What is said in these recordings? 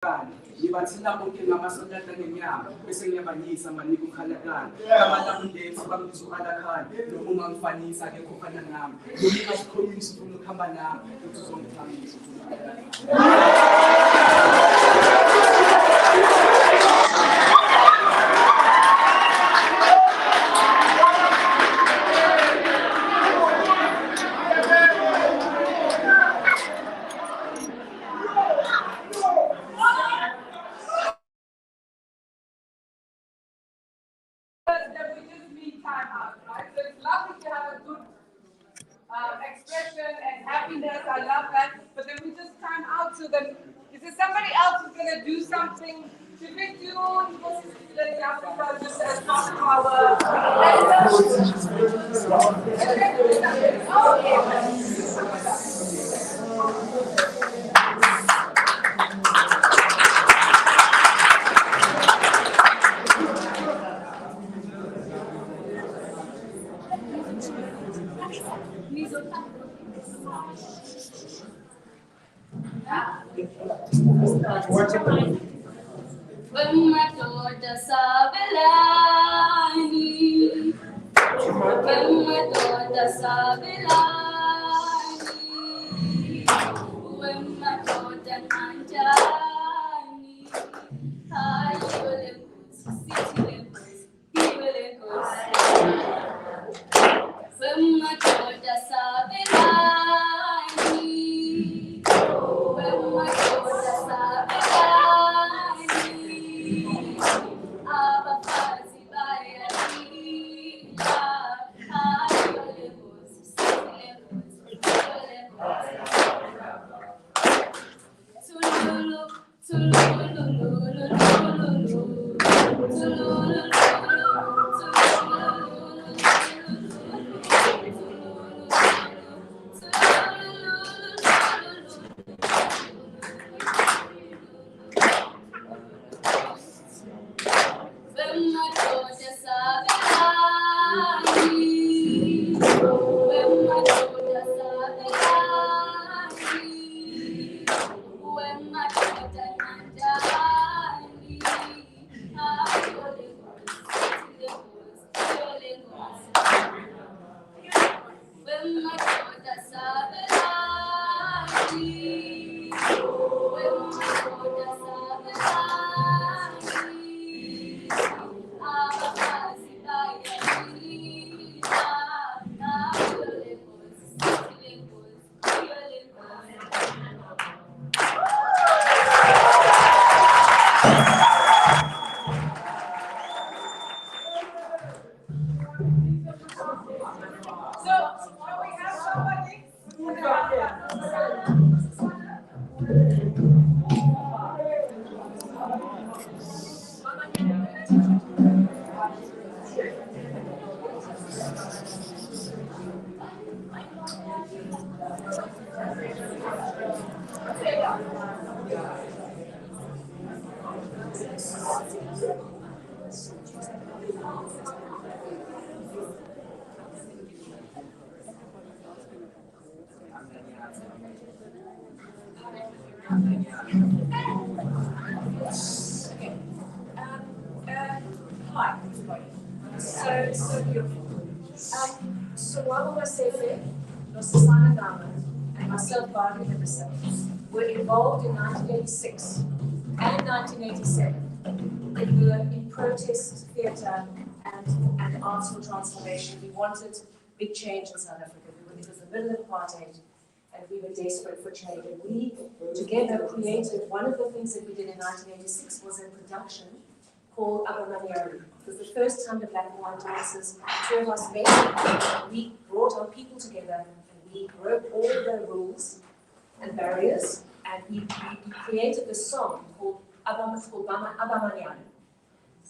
Ngibathila bonke ngamasoldata ngenyama bese ngiyabayisa manika umkhalakani amalangundethu bambiza uAlakhani noma ungangifanisa akekho ofana nami noma asikhombisa ufuna ukuhamba nami ukuthi uzongithambisa expression and happiness, I love that. But then we just time out. So then, is there somebody else who's going to do something? Should we do Africa just as part of our Hi, everybody. So beautiful. So Wababa Sefe, Nosasana Gama, and myself, Barbara Henderson, were involved in 1986 and 1987 in protest theatre and arts for transformation. We wanted big change in South Africa. It was the middle of apartheid, and we were desperate for change. And we together created, one of the things that we did in 1986 was a production called Abamanyari. It was the first time the black and white dancers, two of us met, we brought our people together and we broke all the rules and barriers, and we created this song called Abamanyari.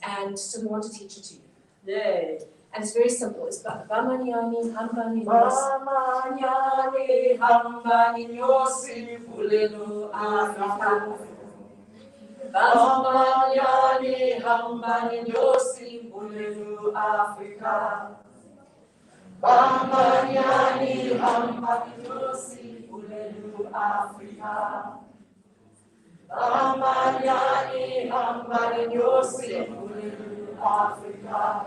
And so we want to teach it to you. Yay. And it's very simple. It's Bamanyani, Hambani, Bamanyani, Hambani, Yosi, Fulenu, Afrika. Bamanyani, Hambani, Yosi, Fulenu, Afrika. Bamanyani, Hambani, Yosi, Fulenu, Afrika. Amanyani, Amani, Yosi, Africa.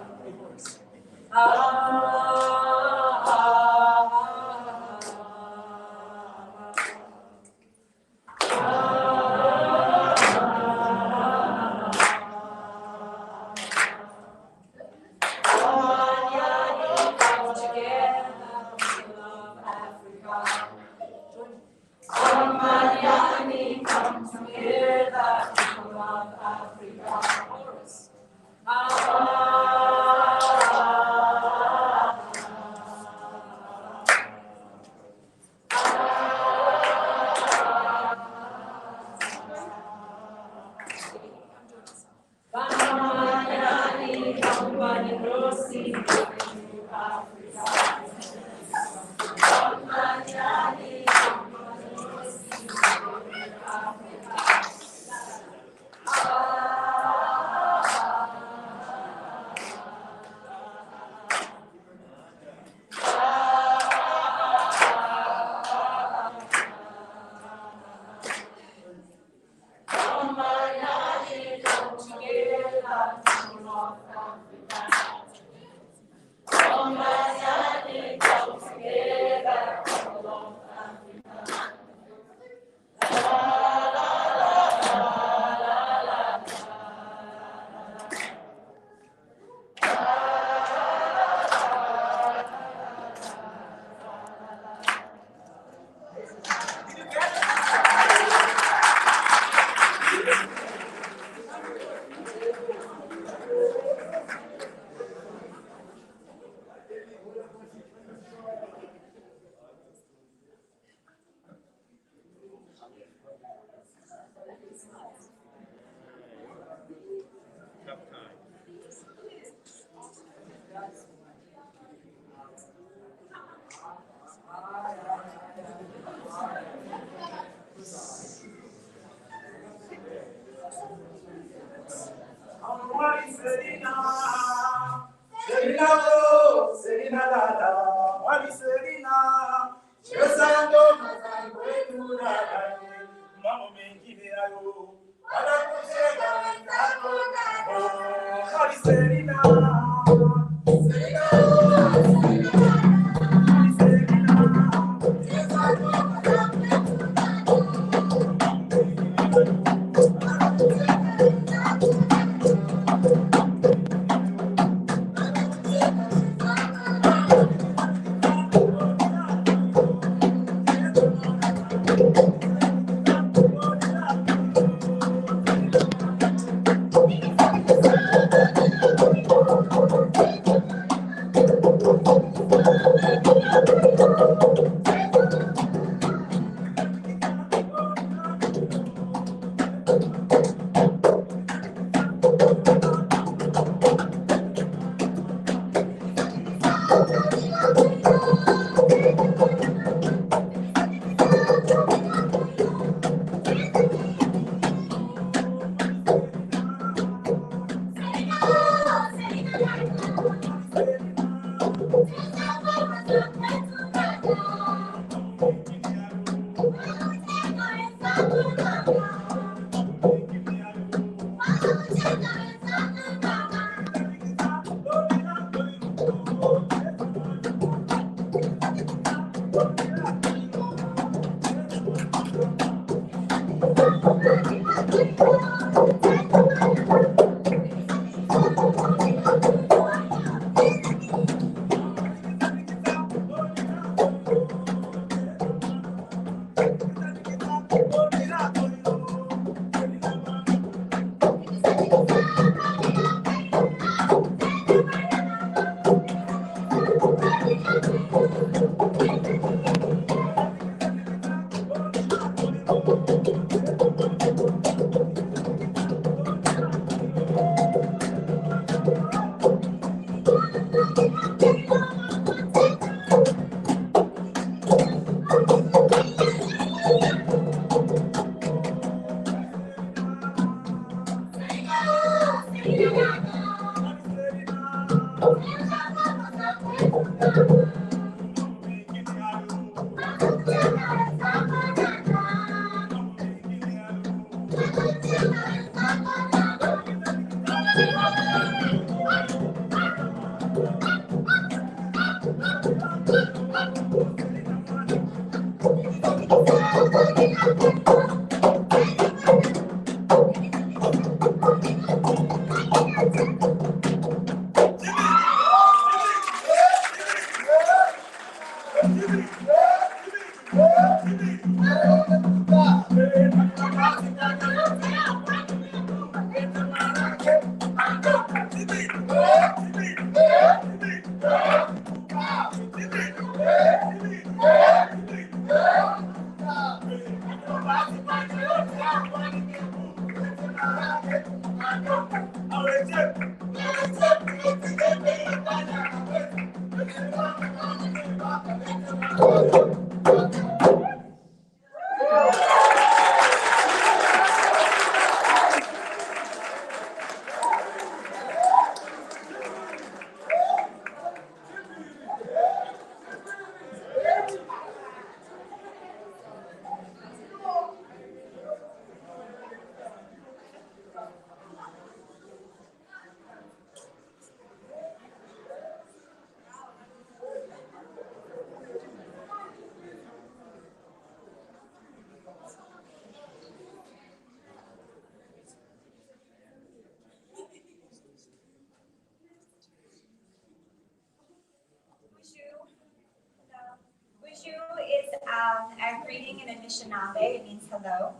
Bonjour is a greeting in Anishinaabe. It means hello.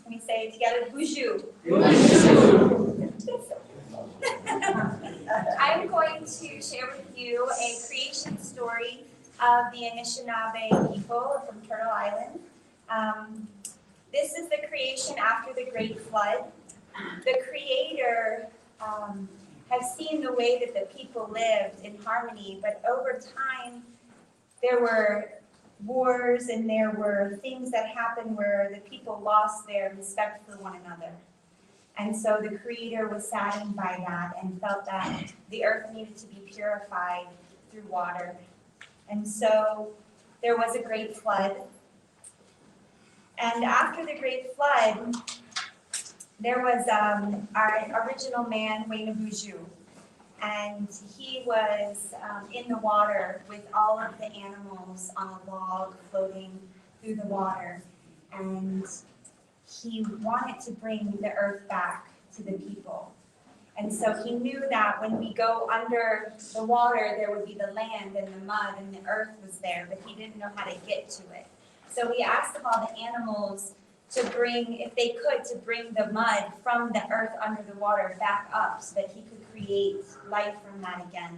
Can we say it together? Bonjour. I'm going to share with you a creation story of the Anishinaabe people from Turtle Island. This is the creation after the Great Flood. The Creator has seen the way that the people lived in harmony, but over time, there were wars and there were things that happened where the people lost their respect for one another. And so the Creator was saddened by that and felt that the earth needed to be purified through water. And so there was a great flood. And after the great flood, there was our original man, Waynabuju. And he was in the water with all of the animals on a log floating through the water. And he wanted to bring the earth back to the people. And so he knew that when we go under the water, there would be the land and the mud and the earth was there, but he didn't know how to get to it. So he asked of all the animals to bring, if they could, to bring the mud from the earth under the water back up so that he could create life from that again.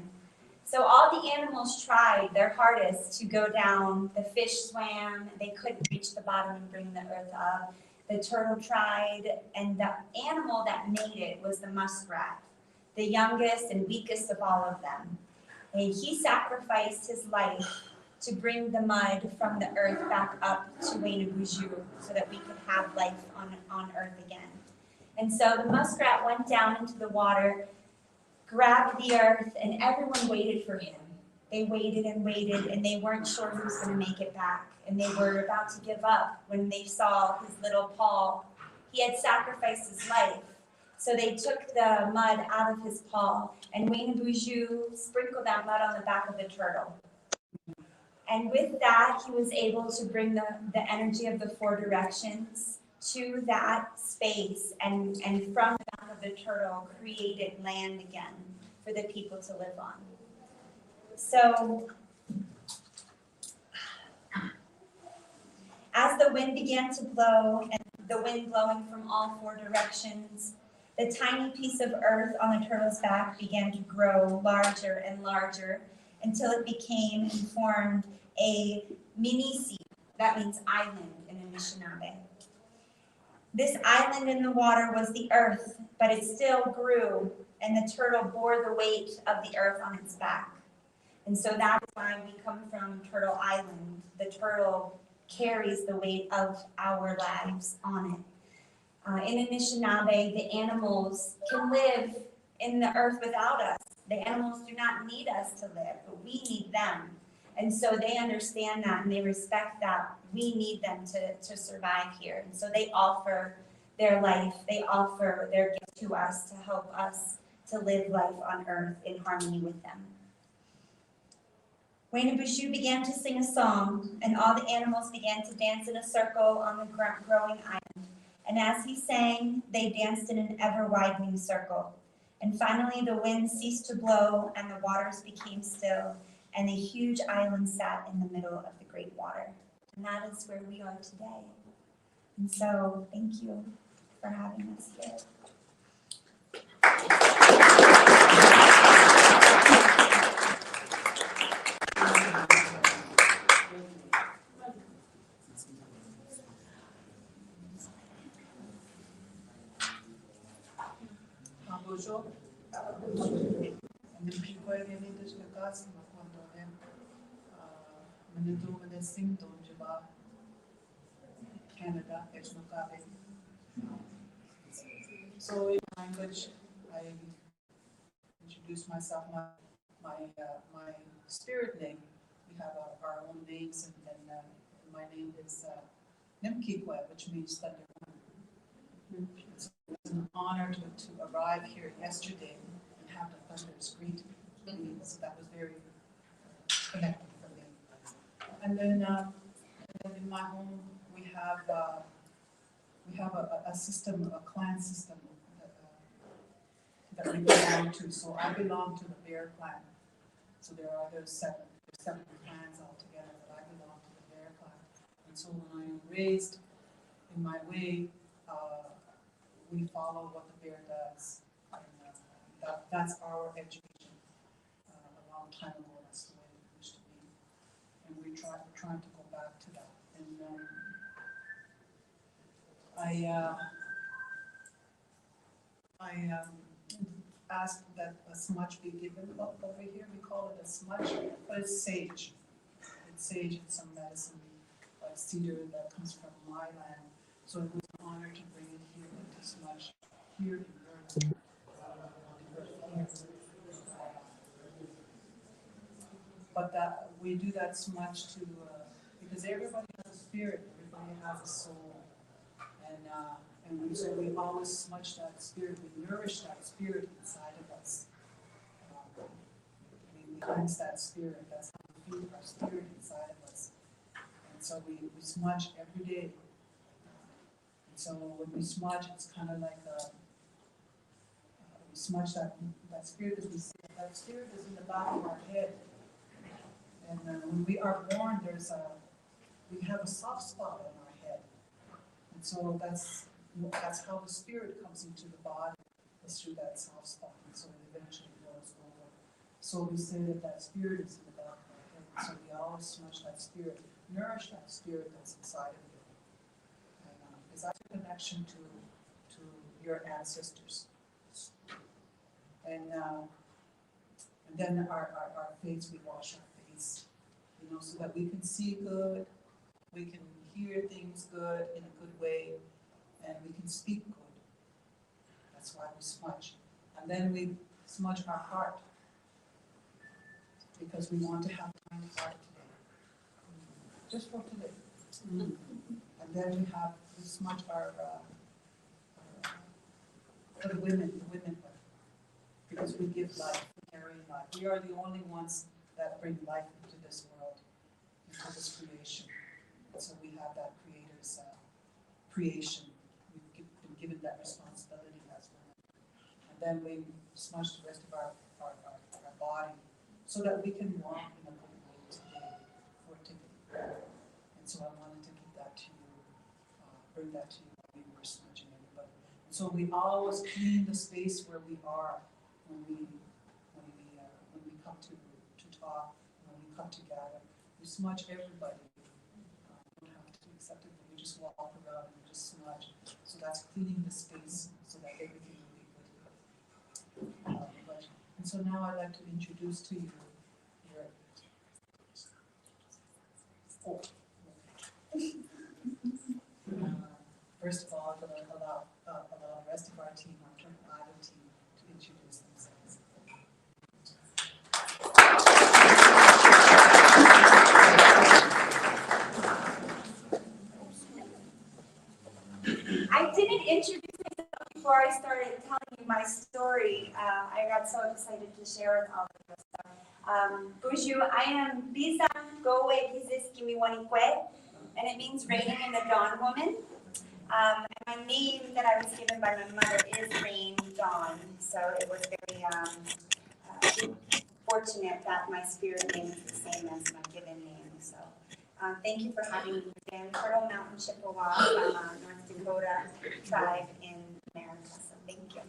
So all the animals tried their hardest to go down. The fish swam, they couldn't reach the bottom and bring the earth up. The turtle tried, and the animal that made it was the muskrat, the youngest and weakest of all of them. And he sacrificed his life to bring the mud from the earth back up to Waynabuju so that we could have life on earth again. And so the muskrat went down into the water, grabbed the earth, and everyone waited for him. They waited, and they weren't sure who was going to make it back. And they were about to give up when they saw his little paw. He had sacrificed his life. So they took the mud out of his paw, and Waynabuju sprinkled that mud on the back of the turtle. And with that, he was able to bring the energy of the four directions to that space, and from the back of the turtle created land again for the people to live on. So as the wind began to blow, and the wind blowing from all four directions, the tiny piece of earth on the turtle's back began to grow larger and larger until it became and formed a mini sea. That means island in Anishinaabe. This island in the water was the earth, but it still grew, and the turtle bore the weight of the earth on its back. And so that's why we come from Turtle Island. The turtle carries the weight of our lives on it. In Anishinaabe, the animals can live in the earth without us. The animals do not need us to live, but we need them. And so they understand that and they respect that we need them to survive here. And so they offer their life, they offer their gift to us to help us to live life on earth in harmony with them. Waynabuju began to sing a song, and all the animals began to dance in a circle on the growing island. And as he sang, they danced in an ever-widening circle. And finally the wind ceased to blow, and the waters became still, and a huge island sat in the middle of the great water. And that is where we are today. And so thank you for having us here. Bonjour. Nipikwe gemides lukas makwando em. Menito menesing don jaba Canada etnokabe. So in language, I introduce myself, my spirit name. We have our own names, and my name is Nimkikwe, which means thunder. So it's an honor to arrive here yesterday and have the thunders greet me. So that was very connected for me. And then in my home we have a system, a clan system that we belong to. So I belong to the Bear clan. So there's seven clans altogether, but I belong to the Bear clan. And so when I am raised in my way, we follow what the bear does. And that's our education. A long time ago, that's the way it used to be. And we're trying to go back to that. And I ask that a smudge be given over here. We call it a smudge, but it's sage. It's sage and some medicine, like cedar that comes from my land. So it was an honor to bring it here to smudge here in Berlin. But that we do that smudge to because everybody has a spirit, everybody has a soul, and so we always smudge that spirit. We nourish that spirit inside of us. We cleanse that spirit. That's how we feed our spirit inside of us. And so we smudge every day. And so when we smudge, it's kind of like we smudge that spirit, as we say. That spirit is in the back of our head. And when we are born, we have a soft spot on our head. And so that's how the spirit comes into the body, is through that soft spot. And so it eventually goes over. So we say that spirit is in the back of our head. And so we always smudge that spirit, nourish that spirit that's inside of you. And because that's a connection to your ancestors. And then our face, we wash our face, so that we can see good, we can hear things good in a good way, and we can speak good. That's why we smudge. And then we smudge our heart, because we want to have a kind heart today. Just for today. And then we smudge our for the women, because we give life, we carry life. We are the only ones that bring life into this world, into this creation. And so we have that Creator's creation. We've been given that responsibility as women. And then we smudge the rest of our body, so that we can walk in a good way today, for today. And so I wanted to give that to you, bring that to you while we were smudging everybody. And so we always clean the space where we are when we come to talk, when we come together. We smudge everybody. We don't have to accept it, but we just walk around and we just smudge. So that's cleaning the space so that everything will be good. And so now I'd like to introduce to you your first of all, I'm going to allow the rest of our team, our Turtle Island team, to introduce themselves. I didn't introduce myself before I started telling you my story. I got so excited to share with all of you. Bonjour, I am Bisa Gowe Kizis Kimiwanikwe, and it means raining in the dawn woman. And my name that I was given by my mother is Rain Dawn, so it was very fortunate that my spirit name is the same as my given name. So thank you for having me today. I'm Turtle Mountain Chippewa from North Dakota tribe in America, so thank you.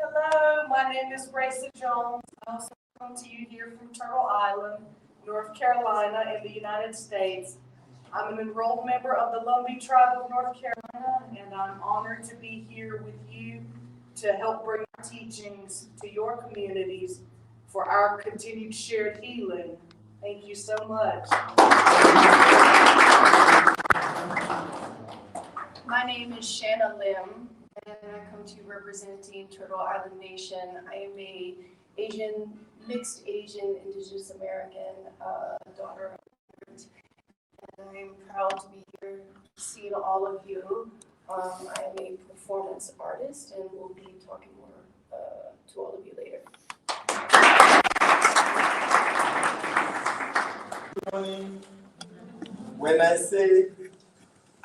Hello, my name is Grayson Jones. I'm also coming to you here from Turtle Island, North Carolina in the United States. I'm an enrolled member of the Lumbee Tribe of North Carolina, and I'm honored to be here with you to help bring our teachings to your communities for our continued shared healing. Thank you so much. My name is Shanna Lim, and I come to you representing Turtle Island Nation. I am a mixed Asian, Indigenous American daughter of immigrant, and I am proud to be here seeing all of you. I am a performance artist, and we'll be talking more to all of you later. Good morning. When I say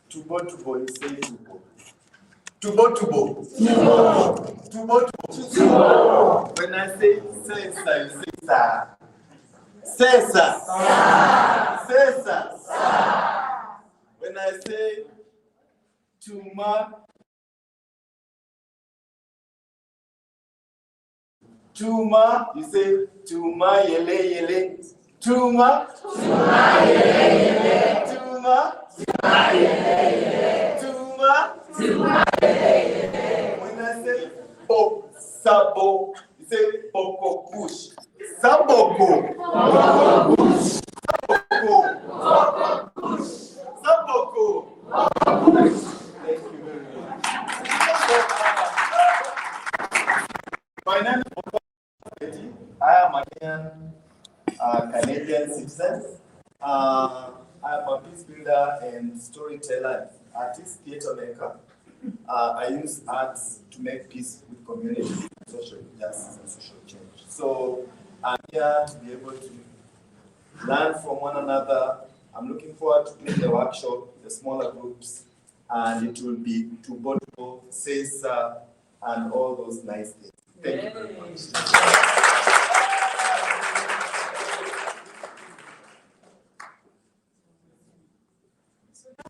tubo tubo, you say tubo. Tubo tubo. Tubo. Tubo tubo. When I say sesa, you say sa. Sesa. Sesa. When I say tuma, tuma, you say tuma yele yele. Tuma. Tuma yele yele. Tuma. Tuma yele yele. Tuma. Tuma yele yele. When I say bo sabo, you say boko bush. Saboko. Boko bush. Saboko. Boko bush. Saboko. Boko bush. Thank you very much. My name is Betty. I am a Canadian citizen. I'm a peace builder and storyteller, artist, theater maker. I use arts to make peace with community, social justice, and social change. So I'm here to be able to learn from one another. I'm looking forward to doing the workshop, the smaller groups, and it will be Tuboto, Sesa, and all those nice things. Thank you very much.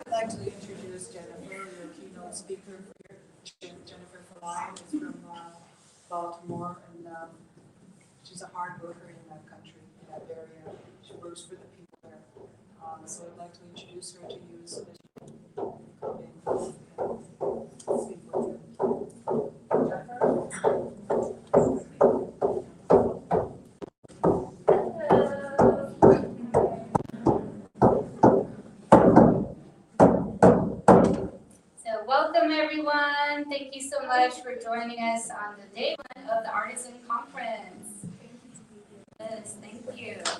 I'd like to introduce Jennifer, your keynote speaker. Jennifer Falayan is from Baltimore, and she's a hard worker in that country, in that area. She works for the people there. So I'd like to introduce her to you so that you can come in and speak with you. Jennifer? Welcome everyone. Thank you so much for joining us on the day one of the Artizen Conference. Yes, thank you. So,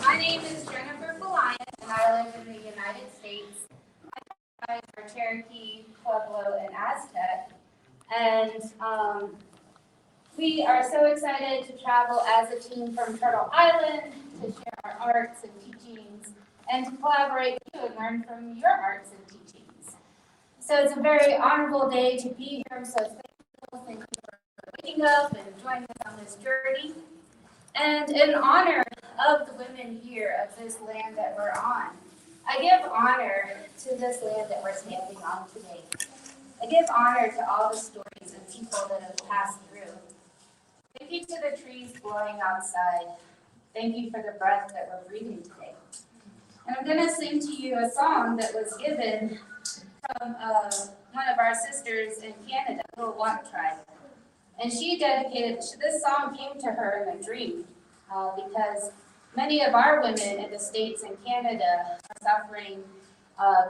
my name is Jennifer Falayan, and I live in the United States. My tribes are Cherokee, Pueblo, and Aztec. And we are so excited to travel as a team from Turtle Island to share our arts and teachings and to collaborate with you and learn from your arts and teachings. So it's a very honorable day to be here. I'm so thankful. Thank you for waking up and joining us on this journey. And in honor of the women here of this land that we're on, I give honor to this land that we're standing on today. I give honor to all the stories and people that have passed through. Thank you to the trees blowing outside. Thank you for the breath that we're breathing today. And I'm going to sing to you a song that was given from one of our sisters in Canada, the Little Watt tribe. And she dedicated, this song came to her in a dream because many of our women in the States and Canada are suffering,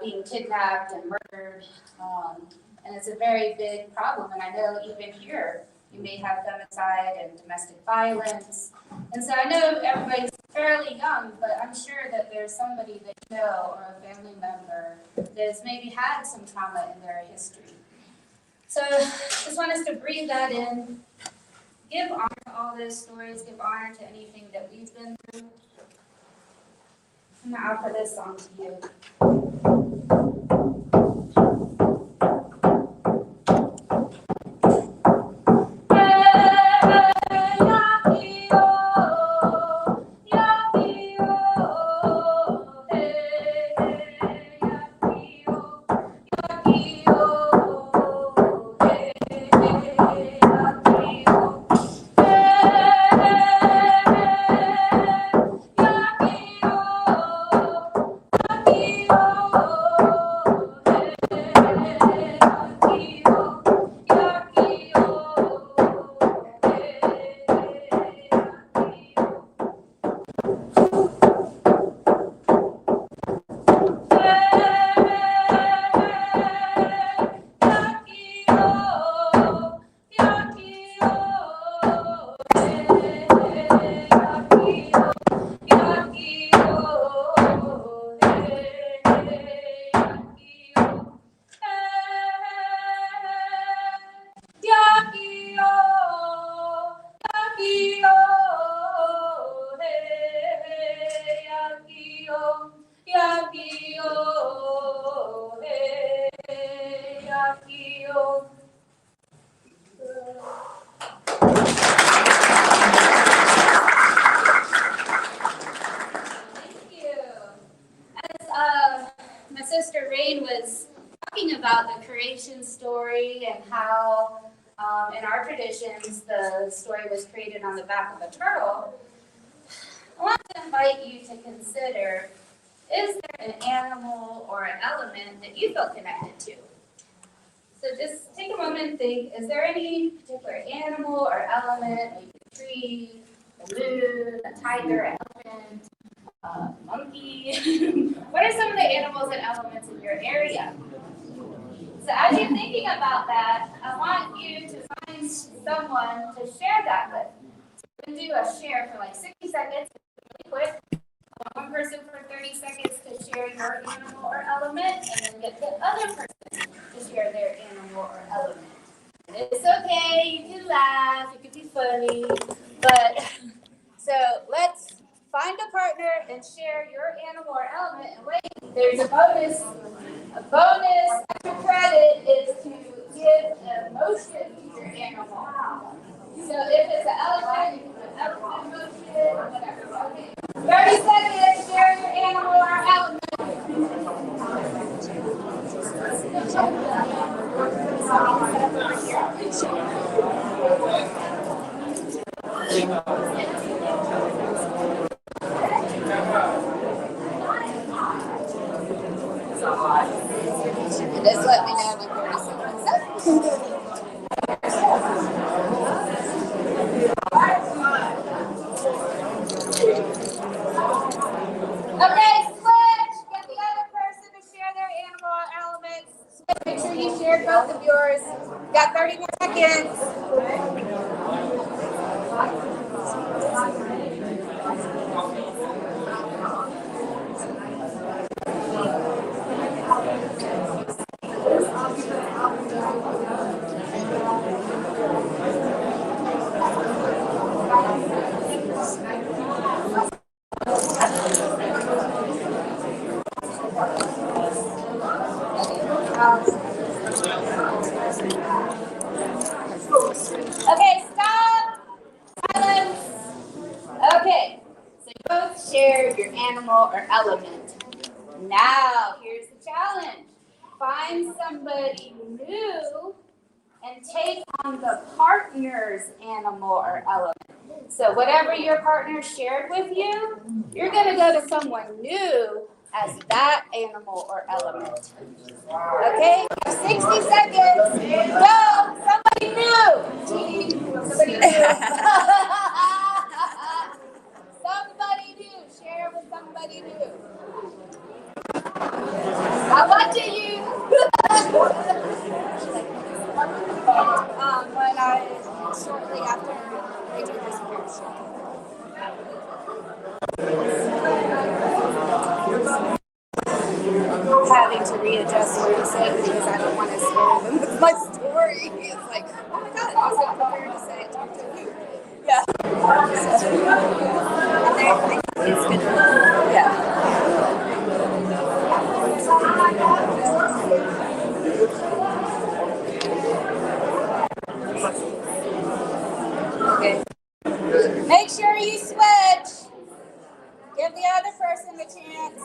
being kidnapped and murdered. And it's a very big problem. And I know even here, you may have femicide and domestic violence. And so I know everybody's fairly young, but I'm sure that there's somebody that you know or a family member that has maybe had some trauma in their history. So just want us to breathe that in, give honor to all those stories, give honor to anything that we've been through. I'm going to offer this song to you. story and how in our traditions the story was created on the back of a turtle, I want to invite you to consider, is there an animal or an element that you feel connected to? So just take a moment and think, is there any particular animal or element, maybe a tree, a moon, a tiger, an elephant, a monkey? What are some of the animals and elements in your area? So as you're thinking about that, I want you to find someone to share that with. So we're going to do a share for like 60 seconds, really quick. One person for 30 seconds to share your animal or element, and then get the other person to share their animal or element. And it's okay, you can laugh, you can be funny, but so let's find a partner and share your animal or element. And wait, there's a bonus. A bonus extra credit is to give an emotion to your animal. So if it's an elephant, you can put elephant emotion or whatever. Okay. 30 seconds, share your animal or element. Just let me know when 30 seconds up. Okay, switch. Get the other person to share their animal or elements. Switch. Make sure you share both of yours. Got 30 more seconds. Okay, stop. Silence. Okay, so you both shared your animal or element. Now, here's the challenge. Find somebody new and take on the partner's animal or element. So whatever your partner shared with you, you're going to go to someone new as that animal or element. Okay, 60 seconds. Go, somebody new. Somebody new. Somebody new. Share with somebody new. I'm watching you. When shortly after I do this first. Having to readjust what I'm saying because I don't want to scare them with my story. It's like, oh my God, I was not prepared to say it. Talk to you. Yeah. And they think it's good. Yeah. Okay. Make sure you switch. Give the other person a chance.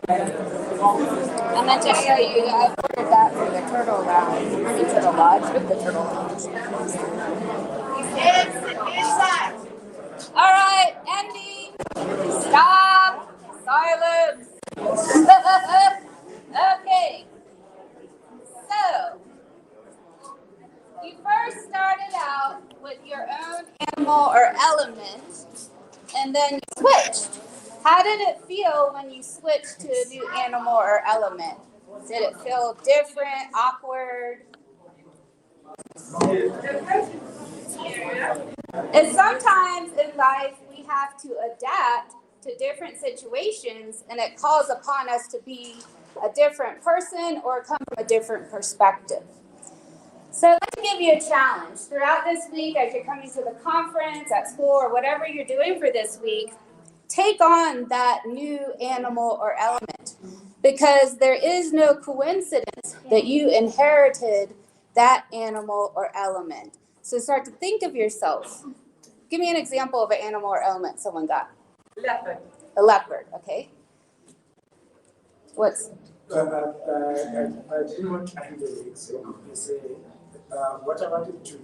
I meant to show you, I ordered that for the turtle lounge. I mean turtle lodge with the turtle lounge. Inside. All right, Andy. Stop. Silence. Okay. So, you first started out with your own animal or element, and then you switched. How did it feel when you switched to a new animal or element? Did it feel different, awkward? And sometimes in life we have to adapt to different situations, and it calls upon us to be a different person or come from a different perspective. So I'd like to give you a challenge. Throughout this week, as you're coming to the conference, at school, or whatever you're doing for this week, take on that new animal or element, because there is no coincidence that you inherited that animal or element. So start to think of yourself. Give me an example of an animal or element someone got. Leopard. A leopard, okay. What's I didn't want to do the exam. What I wanted to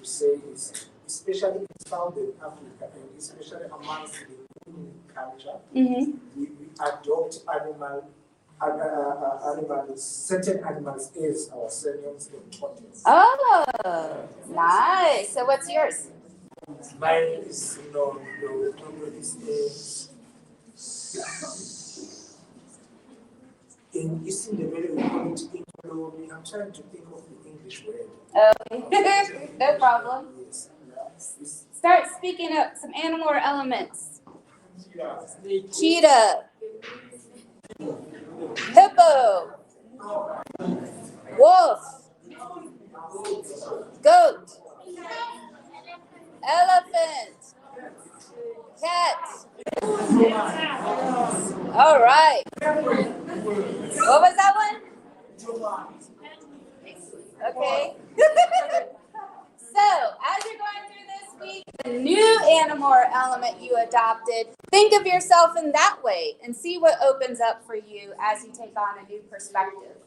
say is, especially in Southern Africa, and especially amongst the Indian culture, we adopt animals, certain animals as our seniors and totems. Oh, nice. So what's yours? Mine is, in Eastern Development, we call it Inkolobi. I'm trying to think of the English word. Okay, no problem. Yes. Start speaking up some animal or elements. Cheetah. Hippo. Wolf. Goat. Elephant. Cat. All right. What was that one? Okay. So, as you're going through this week, the new animal or element you adopted, think of yourself in that way and see what opens up for you as you take on a new perspective.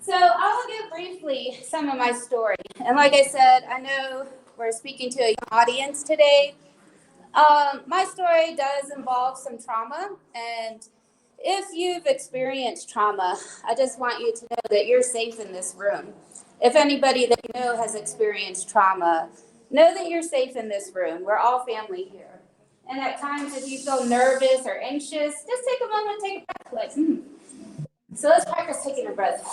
So, I will give briefly some of my story. And like I said, I know we're speaking to a young audience today. My story does involve some trauma, and if you've experienced trauma, I just want you to know that you're safe in this room. If anybody that you know has experienced trauma, know that you're safe in this room. We're all family here. And at times, if you feel nervous or anxious, just take a moment, take a breath. So let's practice taking a breath.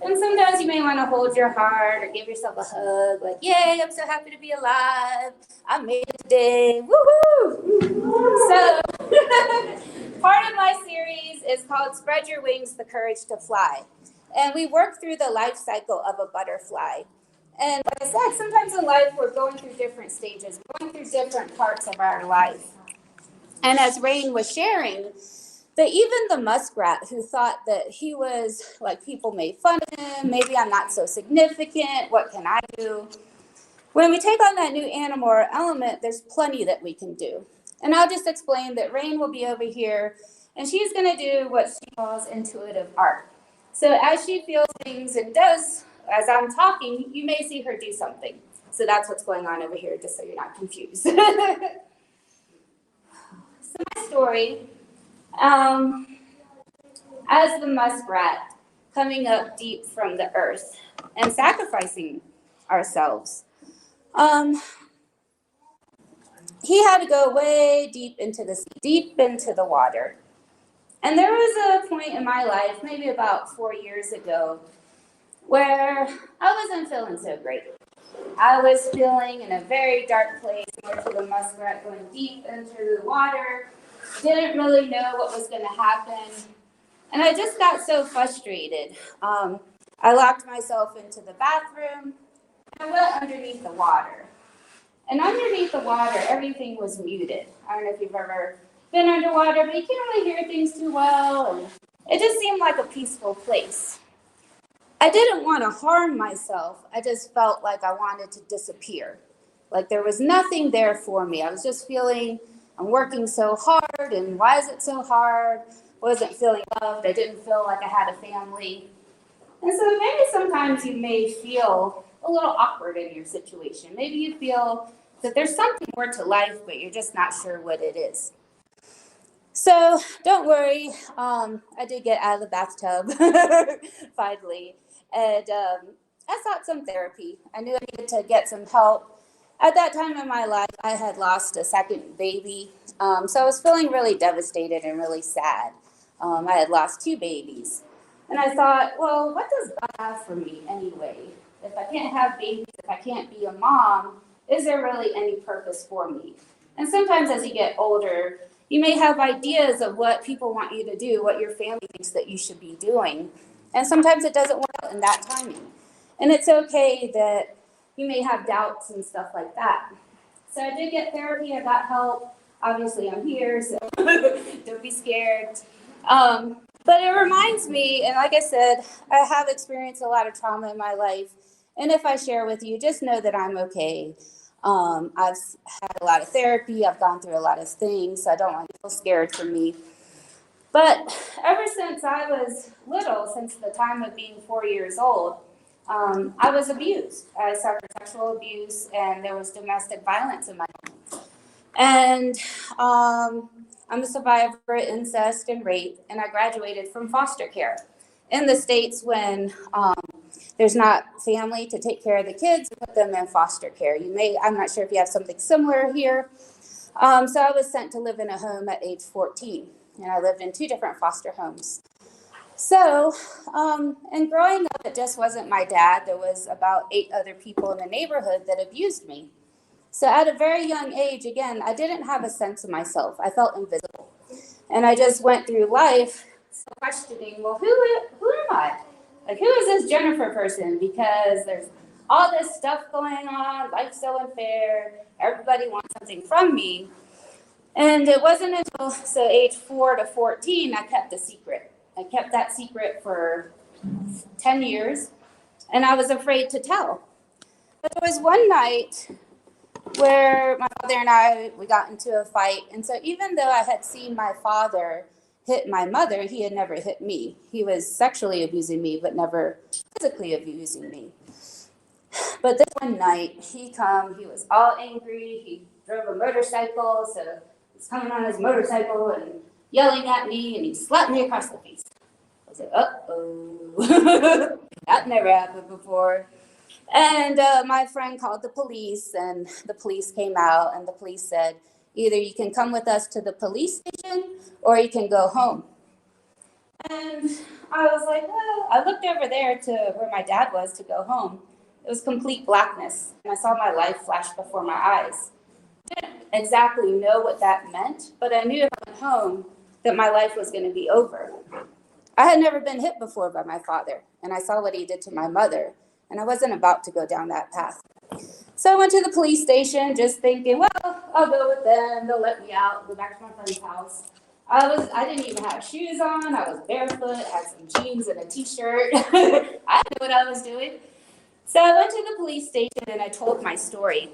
And sometimes you may want to hold your heart or give yourself a hug, like, yay, I'm so happy to be alive. I made it today. Woohoo! So, part of my series is called Spread Your Wings, the Courage to Fly. And we work through the life cycle of a butterfly. And like I said, sometimes in life we're going through different stages, going through different parts of our life. And as Rain was sharing, that even the muskrat who thought that he was, like, people made fun of him, maybe I'm not so significant, what can I do? When we take on that new animal or element, there's plenty that we can do. And I'll just explain that Rain will be over here, and she's going to do what she calls intuitive art. So as she feels things and does, as I'm talking, you may see her do something. So that's what's going on over here, just so you're not confused. So my story, as the muskrat coming up deep from the earth and sacrificing ourselves, he had to go way deep into the sea, deep into the water. And there was a point in my life, maybe about 4 years ago, where I wasn't feeling so great. I was feeling in a very dark place, similar to the muskrat going deep into the water. Didn't really know what was going to happen. And I just got so frustrated. I locked myself into the bathroom. I went underneath the water. And underneath the water, everything was muted. I don't know if you've ever been underwater, but you can't really hear things too well. And it just seemed like a peaceful place. I didn't want to harm myself. I just felt like I wanted to disappear. Like there was nothing there for me. I was just feeling, I'm working so hard, and why is it so hard? Wasn't feeling loved. I didn't feel like I had a family. And so maybe sometimes you may feel a little awkward in your situation. Maybe you feel that there's something more to life, but you're just not sure what it is. So don't worry. I did get out of the bathtub finally. And I sought some therapy. I knew I needed to get some help. At that time in my life, I had lost a second baby. So I was feeling really devastated and really sad. I had lost 2 babies. And I thought, well, what does God have for me anyway? If I can't have babies, if I can't be a mom, is there really any purpose for me? And sometimes as you get older, you may have ideas of what people want you to do, what your family thinks that you should be doing. And sometimes it doesn't work out in that timing. And it's okay that you may have doubts and stuff like that. So I did get therapy, I got help. Obviously I'm here, so don't be scared. But it reminds me, and like I said, I have experienced a lot of trauma in my life. And if I share with you, just know that I'm okay. I've had a lot of therapy. I've gone through a lot of things. So I don't want you to feel scared for me. But ever since I was little, since the time of being 4 years old, I was abused. I suffered sexual abuse, and there was domestic violence in my home. And I'm a survivor of incest and rape, and I graduated from foster care. In the States, when there's not family to take care of the kids, put them in foster care. I'm not sure if you have something similar here. So I was sent to live in a home at age 14, and I lived in 2 different foster homes. So, and growing up, it just wasn't my dad. There was about 8 other people in the neighborhood that abused me. So at a very young age, again, I didn't have a sense of myself. I felt invisible. And I just went through life questioning, well, who am I? Like, who is this Jennifer person? Because there's all this stuff going on, life's so unfair, everybody wants something from me. And it wasn't until age 4 to 14, I kept a secret. I kept that secret for 10 years, and I was afraid to tell. But there was one night where my father and we got into a fight. And so even though I had seen my father hit my mother, he had never hit me. He was sexually abusing me, but never physically abusing me. But this one night, he was all angry. He drove a motorcycle, so he's coming on his motorcycle and yelling at me, and he slapped me across the face. I was like, uh-oh. That never happened before. And my friend called the police, and the police came out, and the police said, either you can come with us to the police station or you can go home. And I was like, well, I looked over there to where my dad was to go home. It was complete blackness, and I saw my life flash before my eyes. I didn't exactly know what that meant, but I knew if I went home that my life was going to be over. I had never been hit before by my father, and I saw what he did to my mother, and I wasn't about to go down that path. So I went to the police station just thinking, well, I'll go with them. They'll let me out, go back to my friend's house. I didn't even have shoes on. I was barefoot, had some jeans and a t-shirt. I knew what I was doing. So I went to the police station and I told my story.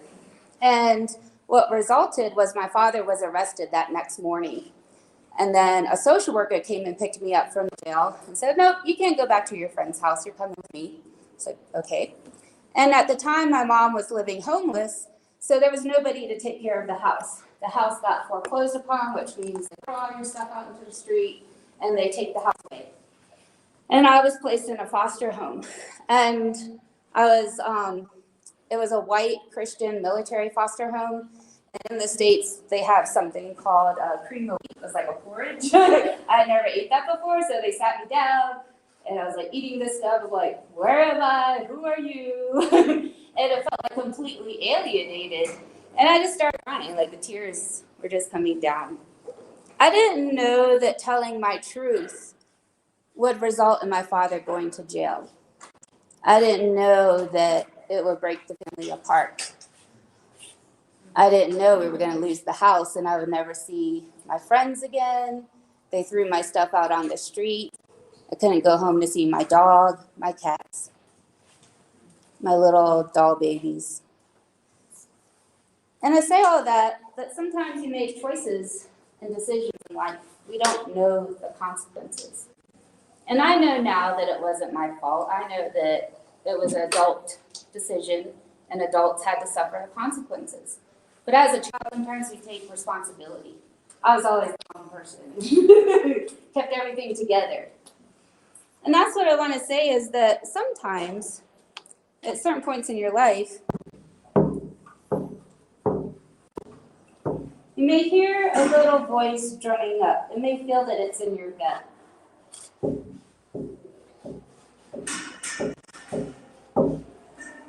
And what resulted was my father was arrested that next morning. And then a social worker came and picked me up from jail and said, nope, you can't go back to your friend's house. You're coming with me. It's like, okay. And at the time, my mom was living homeless, so there was nobody to take care of the house. The house got foreclosed upon, which means they throw all your stuff out into the street, and they take the house away. And I was placed in a foster home. And it was a white Christian military foster home. And in the States, they have something called cream of wheat. It was like a porridge. I never ate that before, so they sat me down. And I was like eating this stuff, I was like, where am I? Who are you? And it felt like completely alienated. And I just started crying, like the tears were just coming down. I didn't know that telling my truth would result in my father going to jail. I didn't know that it would break the family apart. I didn't know we were going to lose the house and I would never see my friends again. They threw my stuff out on the street. I couldn't go home to see my dog, my cats, my little doll babies. And I say all that sometimes you make choices and decisions in life. We don't know the consequences. And I know now that it wasn't my fault. I know that it was an adult decision and adults had to suffer the consequences. But as a child, sometimes we take responsibility. I was always the wrong person. Kept everything together. And that's what I want to say is that sometimes, at certain points in your life, you may hear a little voice drumming up. It may feel that it's in your gut.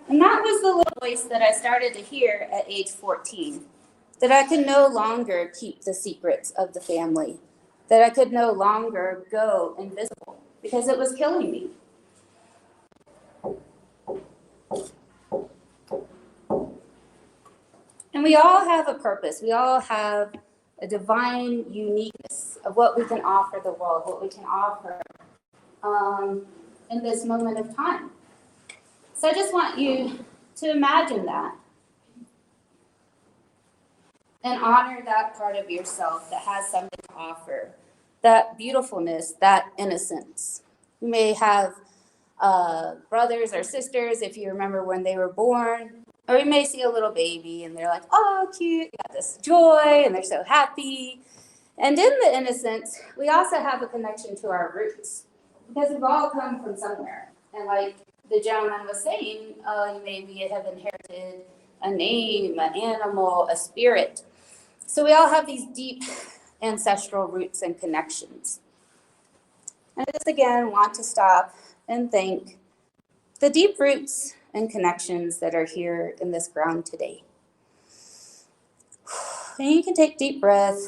And that was the little voice that I started to hear at age 14, that I could no longer keep the secrets of the family, that I could no longer go invisible because it was killing me. And we all have a purpose. We all have a divine uniqueness of what we can offer the world, what we can offer in this moment of time. So I just want you to imagine that and honor that part of yourself that has something to offer that beautifulness, that innocence. You may have brothers or sisters, if you remember when they were born, or you may see a little baby and they're like, oh, cute, you got this joy, and they're so happy. And in the innocence, we also have a connection to our roots, because we've all come from somewhere. And like the gentleman was saying, you maybe have inherited a name, an animal, a spirit. So we all have these deep ancestral roots and connections. And I just again want to stop and thank the deep roots and connections that are here in this ground today. And you can take deep breaths.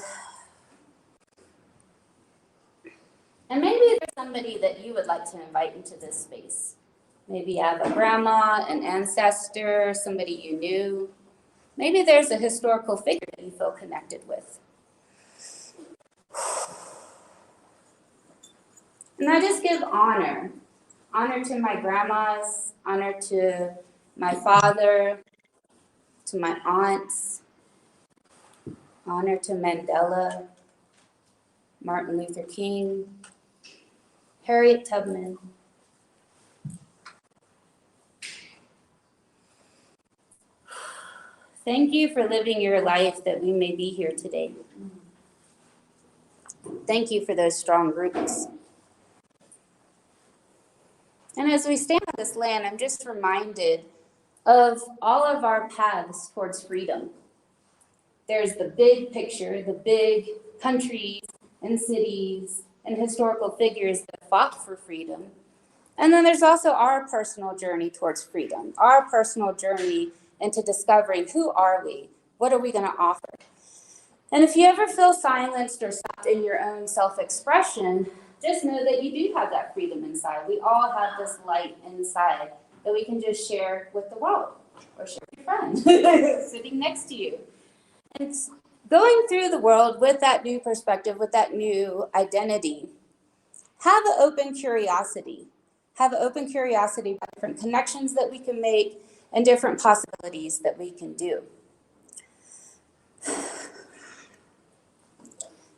And maybe there's somebody that you would like to invite into this space. Maybe you have a grandma, an ancestor, somebody you knew. Maybe there's a historical figure that you feel connected with. And I just give honor. Honor to my grandmas, honor to my father, to my aunts, honor to Mandela, Martin Luther King, Harriet Tubman. Thank you for living your life that we may be here today. Thank you for those strong roots. And as we stand on this land, I'm just reminded of all of our paths towards freedom. There's the big picture, the big countries and cities and historical figures that fought for freedom. And then there's also our personal journey towards freedom, our personal journey into discovering who are we, what are we going to offer. And if you ever feel silenced or stopped in your own self-expression, just know that you do have that freedom inside. We all have this light inside that we can just share with the world or share with your friend sitting next to you. And going through the world with that new perspective, with that new identity, have an open curiosity. Have an open curiosity about different connections that we can make and different possibilities that we can do.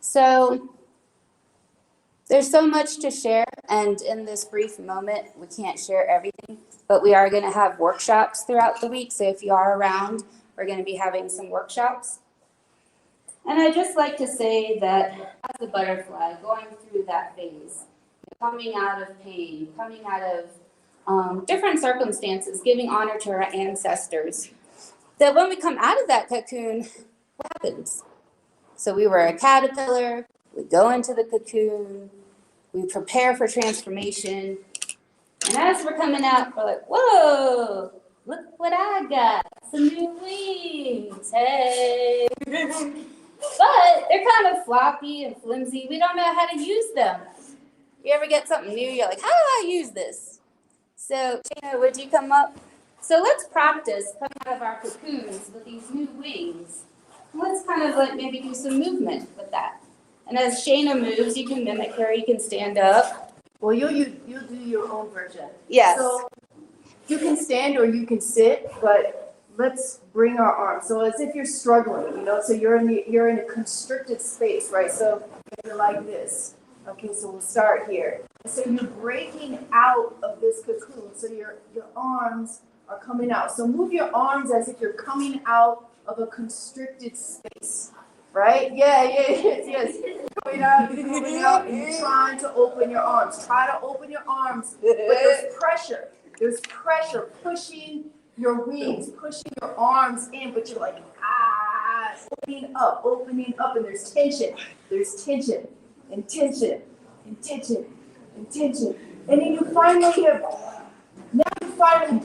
So there's so much to share, and in this brief moment, we can't share everything, but we are going to have workshops throughout the week. So if you are around, we're going to be having some workshops. And I'd just like to say that as a butterfly, going through that phase, coming out of pain, coming out of different circumstances, giving honor to our ancestors, that when we come out of that cocoon, what happens? So we were a caterpillar, we go into the cocoon, we prepare for transformation, and as we're coming out, we're like, whoa, look what I got, some new wings, hey. But they're kind of floppy and flimsy, we don't know how to use them. You ever get something new, you're like, how do I use this? So, Shana, would you come up? So let's practice coming out of our cocoons with these new wings. Let's kind of like maybe do some movement with that. And as Shana moves, you can mimic her, you can stand up. Well, you'll do your own version. Yes. So you can stand or you can sit, but let's bring our arms. So as if you're struggling, so you're in a constricted space, right? So you're like this. Okay, so we'll start here. So you're breaking out of this cocoon. So your arms are coming out. So move your arms as if you're coming out of a constricted space, right? Yes. Coming out, and you're trying to open your arms. Try to open your arms, but there's pressure. There's pressure pushing your wings, pushing your arms in, but you're like, opening up, and there's tension. There's tension. And tension. And then you finally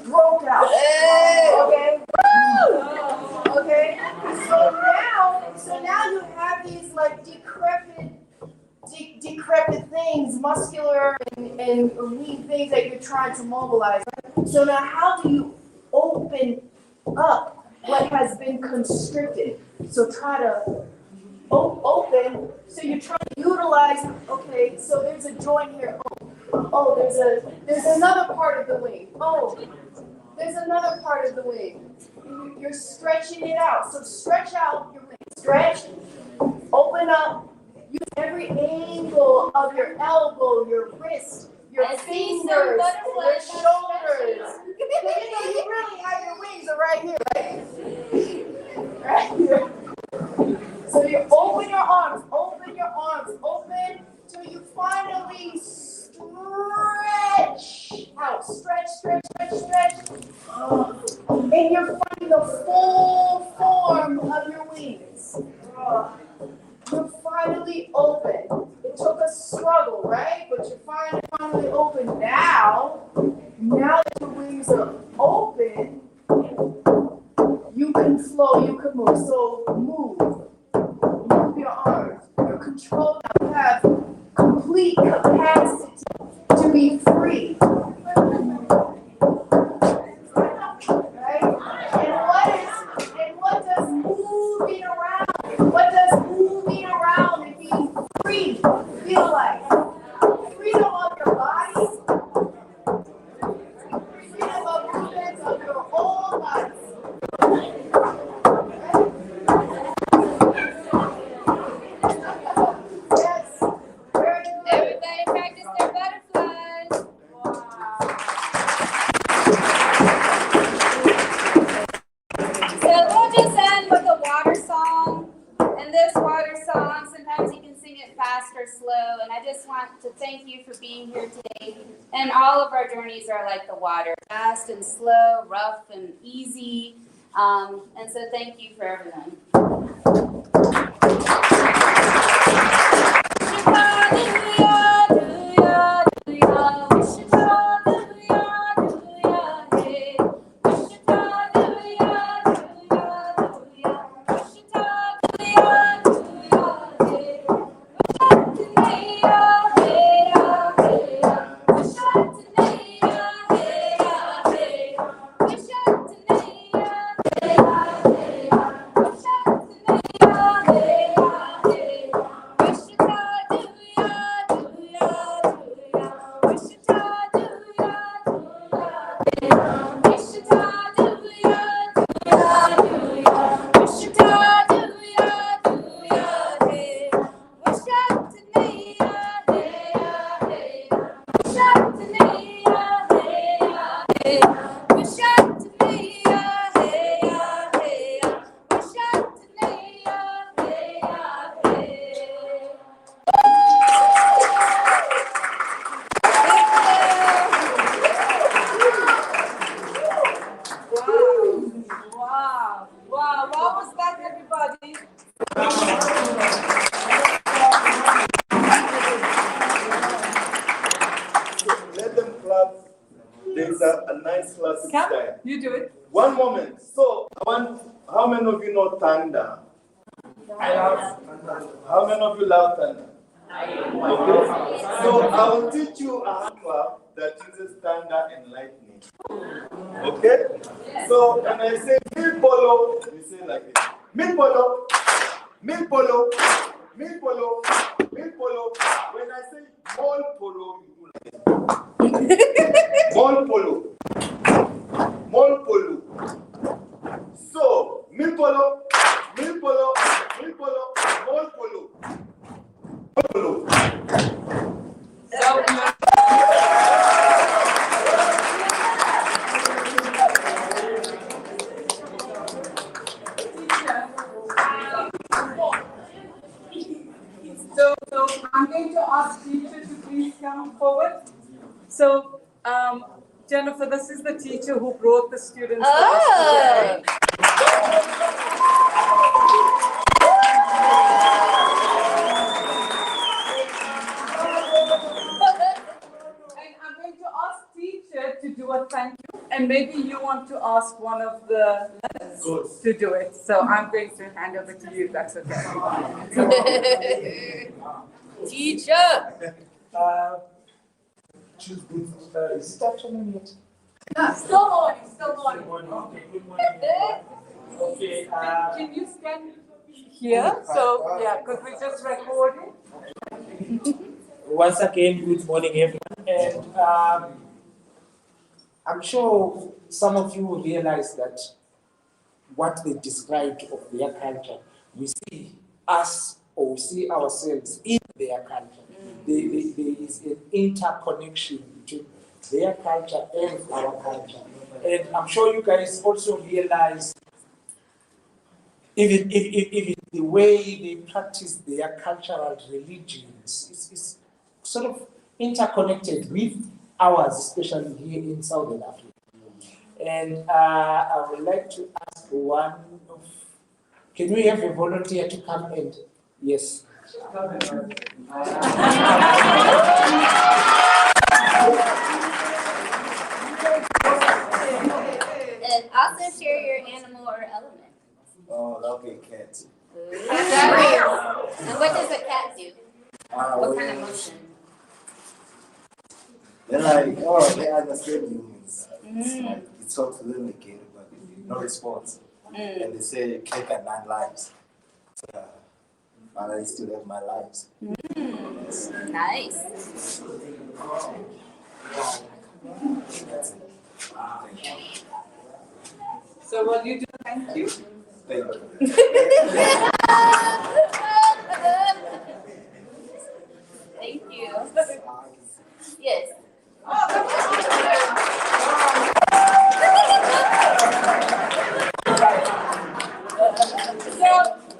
broke out. Okay? Okay? So now you have these like decrepit things, muscular and weak things that you're trying to mobilize. So now how do you open up what has been constricted? So try to open, so you're trying to utilize, okay, so there's a joint here. Oh, there's another part of the wing. Oh, there's another part of the wing. You're stretching it out. So stretch out your wing. Stretch, open up, Use every angle of your elbow, your wrist, your fingers, your shoulders. So you really have your wings are right here, right? Right here. So you open your arms, open till you finally stretch out. Stretch. And you're finding the full form of your wings. You're finally open. It took a struggle, right? But you're finally open now. Now that your wings are open, you can flow, you can move. So move your arms. You're controlled now. You have complete capacity to be free. Right? And what does moving around and being free feel like? Freedom of your body, freedom of movement of your whole body. Yes. Everybody practice their butterflies. So we'll just end with a water song. And this water song, sometimes you can sing it fast or slow. And I just want to thank you for being here today. And all of our journeys are like the water, fast and slow, rough and easy. And so thank you for everyone. Wow, what was that, everybody? Let them clap. There's a nice clap style. You do it. One moment. So, how many of you know thunder? I love. How many of you love thunder? Okay. So, I will teach you a hand clap that uses thunder and lightning. Okay? So, when I say mil polo, you say like this. Mil polo, mil polo, mil polo, mil polo. When I say mol polo, you do like this. Mol polo. Mol polo. So, mil polo, mil polo, mil polo, mol polo. Mol polo. So I'm going to ask teacher to please come forward. So, Jennifer, this is the teacher who brought the students to us today. And I'm going to ask teacher to do a thank you, and maybe you want to ask one of the learners to do it. So I'm going to hand over to you, if that's okay. Teacher. Choose good. Is it afternoon yet? Still morning. Okay, good morning. Okay. Can you stand here? So, yeah, because we're just recording. Once again, good morning, everyone. And I'm sure some of you will realize that what they described of their culture, we see us or we see ourselves in their culture. There is an interconnection between their culture and our culture. And I'm sure you guys also realize even the way they practice their cultural religions is sort of interconnected with ours, especially here in Southern Africa. And I would like to ask one of, can we have a volunteer to come and, yes. And also share your animal or element. Oh, that'll be a cat. And what does a cat do? What kind of motion? They're like, oh, they understand humans. You talk to them again, but no response. And they say, cake and 9 lives. So, but I still have my lives. Nice. So will you do thank you? Thank you. Thank you. Yes.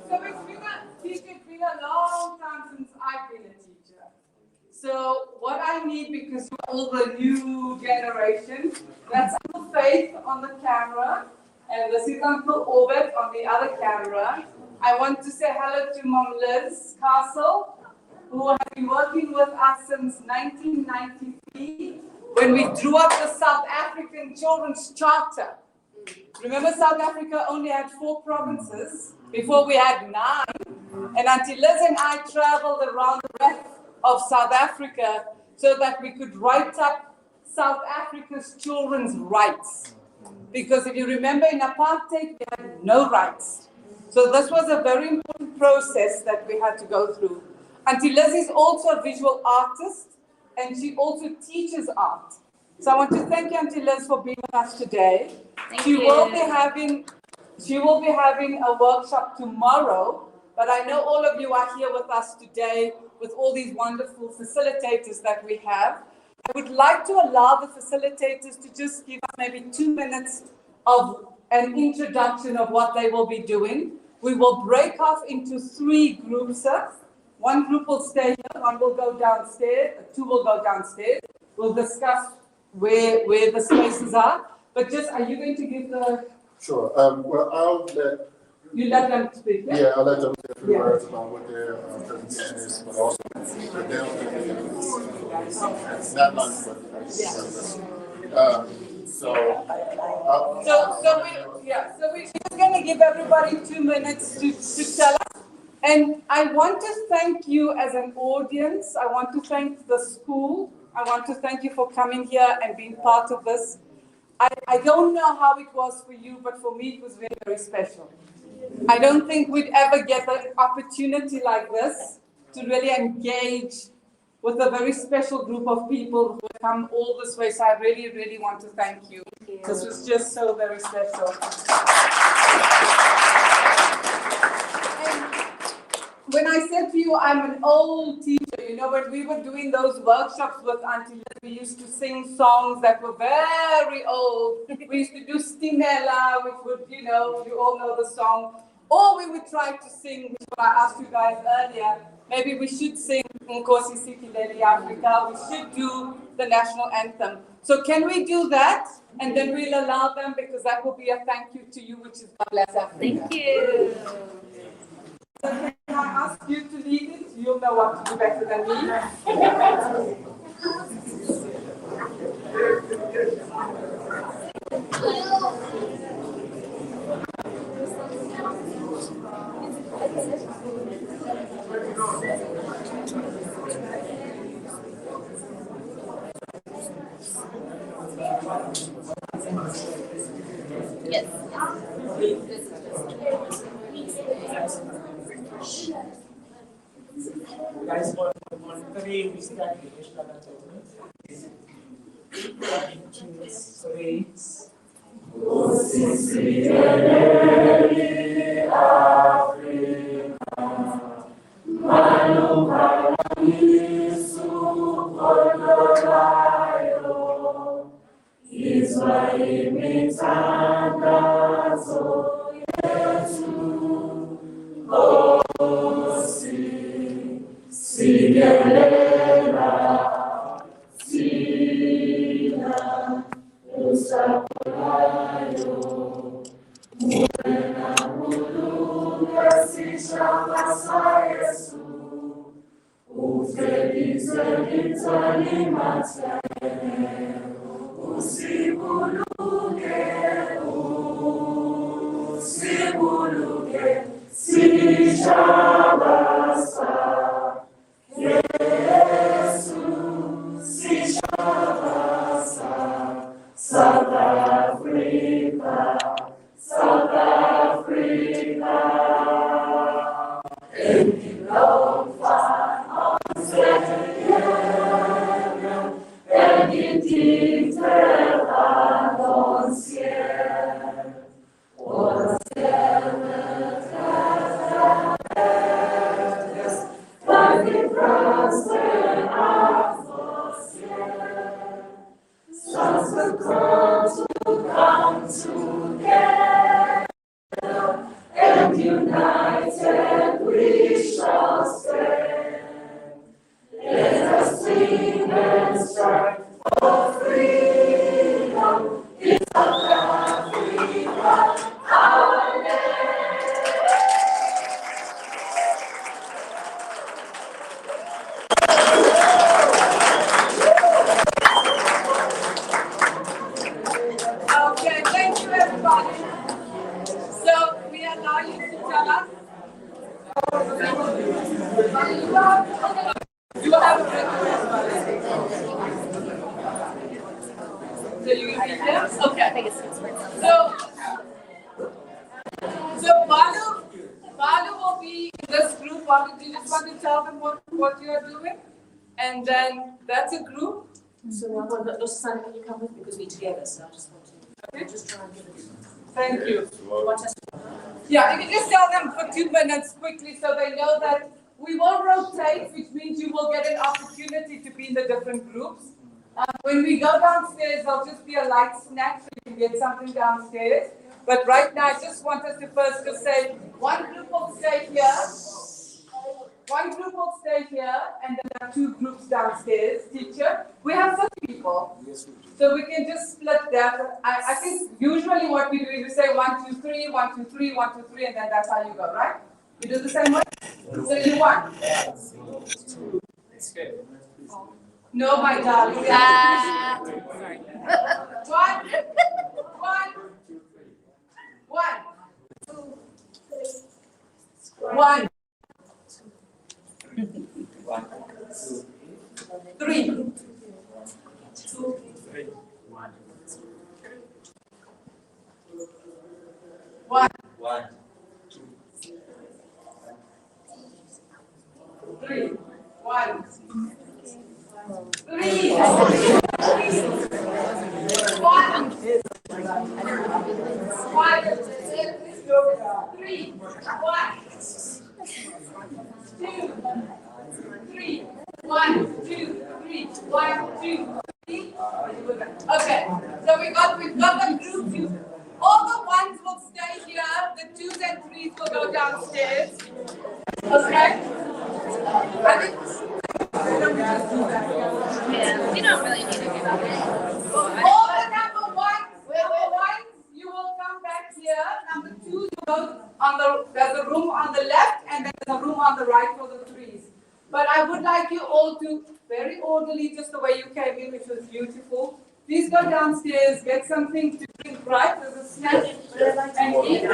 So it's been a long time since I've been a teacher. So what I need, because you're all the new generation, that's Uncle Faith on the camera, and this is Uncle Orbit on the other camera. I want to say hello to Mom Liz Castle, who has been working with us since 1993, when we drew up the South African Children's Charter. Remember, South Africa only had 4 provinces before we had 9. And Auntie Liz and I traveled around the breadth of South Africa so that we could write up South Africa's children's rights. Because if you remember, in apartheid, we had no rights. So this was a very important process that we had to go through. Auntie Liz is also a visual artist, and she also teaches art. So I want to thank you, Auntie Liz, for being with us today. She will be having a workshop tomorrow, but I know all of you are here with us today with all these wonderful facilitators that we have. I would like to allow the facilitators to just give us maybe 2 minutes of an introduction of what they will be doing. We will break off into 3 groups. One group will stay here, one will go downstairs, 2 will go downstairs. We'll discuss where the spaces are. But just, are you going to give the... Sure. Well, I'll let... You let them speak, yeah? Yeah, I'll let them say a few words about what their presentation is, but also for them, it's not lunch, but So we're just going to give everybody 2 minutes to tell us. And I want to thank you as an audience. I want to thank the school. I want to thank you for coming here and being part of this. I don't know how it was for you, but for me it was very, very special. I don't think we'd ever get an opportunity like this to really engage with a very special group of people who have come all this way. So I really, really want to thank you. This was just so very special. When I said to you, I'm an old teacher, you know, when we were doing those workshops with Auntie Liz, we used to sing songs that were very old. We used to do Stimela, which would, you know, you all know the song. Or we would try to sing, which I asked you guys earlier, maybe we should sing Nkosi Sikeleli Africa, we should do the national anthem. So can we do that? And then we'll allow them, because that will be a thank you to you, which is God bless Africa. Thank you. So can I ask you to lead it? You'll know what to do better than me. Yes. Guys, on 3, we start the national anthem. 1, 2, 3. Okay, thank you everybody. So we allow you to tell us. You have a break. So you will be there? Okay. So Balu will be in this group. Balu, do you just want to tell them what you are doing? And then that's a group. So I want Dr. Sana, can you come with me because we're together, so I just want to just try and get it. Thank you. Want us to- Yeah, you can just tell them for 2 minutes quickly so they know that we will rotate, which means you will get an opportunity to be in the different groups. When we go downstairs, there'll just be a light snack so you can get something downstairs. But right now, I just want us to first just say, one group will stay here. One group will stay here, and then there are 2 groups downstairs. Teacher, we have 30 people. So we can just split that. I think usually what we do is we say 1, 2, 3, 1, 2, 3, 1, 2, 3, and then that's how you go, right? You do the same way? So you want? No, my darling. Sorry. One. 3. 2. 1. 3. 1. 3. 1, 2, 3. 1, 2, 3. Okay, so we've got the group. All the ones will stay here. The 2s and 3s will go downstairs. Okay. I think. Yeah, you don't really need to give up. All the number ones, you will come back here. Number 2, you go there's a room on the left and then there's a room on the right for the 3s. But I would like you all to, very orderly, just the way you came in, which was beautiful. Please go downstairs, get something to drink, right? There's a snack and eat.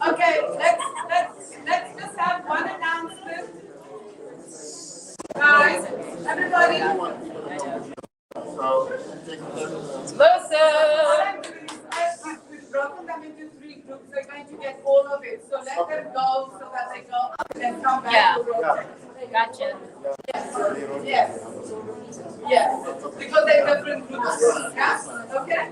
Okay, let's just have one announcement. Guys, everybody. Listen. We've broken them into 3 groups. They're going to get all of it. So let them go so that they go up and then come back to rotate. Gotcha. Yes. Because they're different groups. Yeah? Okay?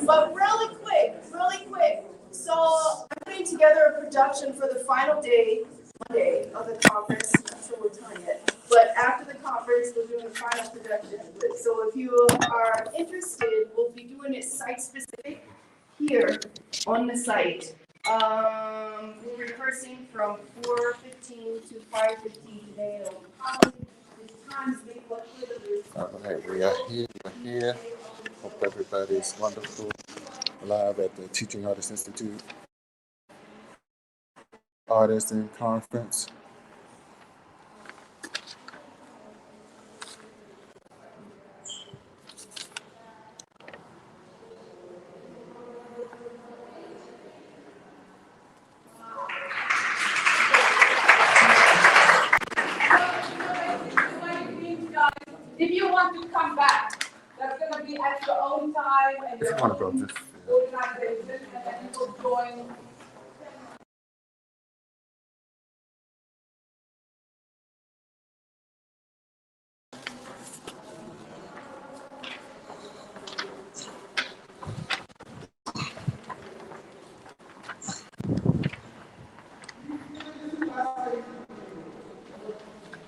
But really quick. So I'm putting together a production for the final day, Monday of the conference. I'm not sure what time yet. But after the conference, we're doing a final production. So if you are interested, we'll be doing it site-specific here on the site. We're rehearsing from 4:15 to 5:15 today. It'll probably, the times may fluctuate a little. All right, we are here. Hope everybody's wonderful. Live at the Teaching Artists Institute Artisan Conference. If you want to come back, that's gonna be at your own time and If you your want to go, own just organization, and then you will join.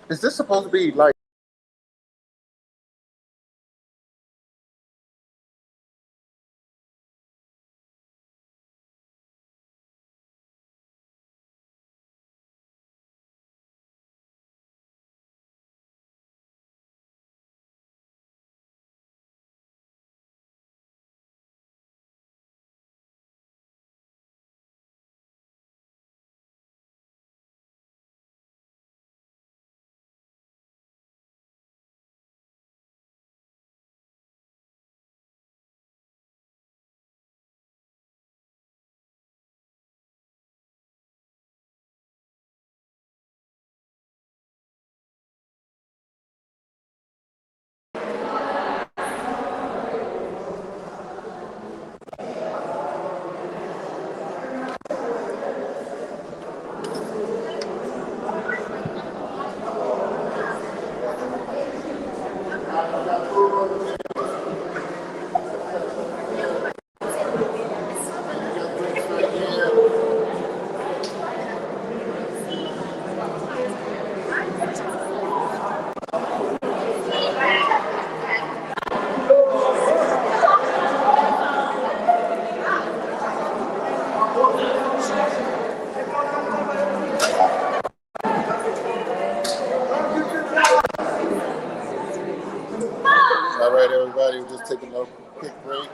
Is this supposed to be like? All right, everybody, we're just taking a quick break.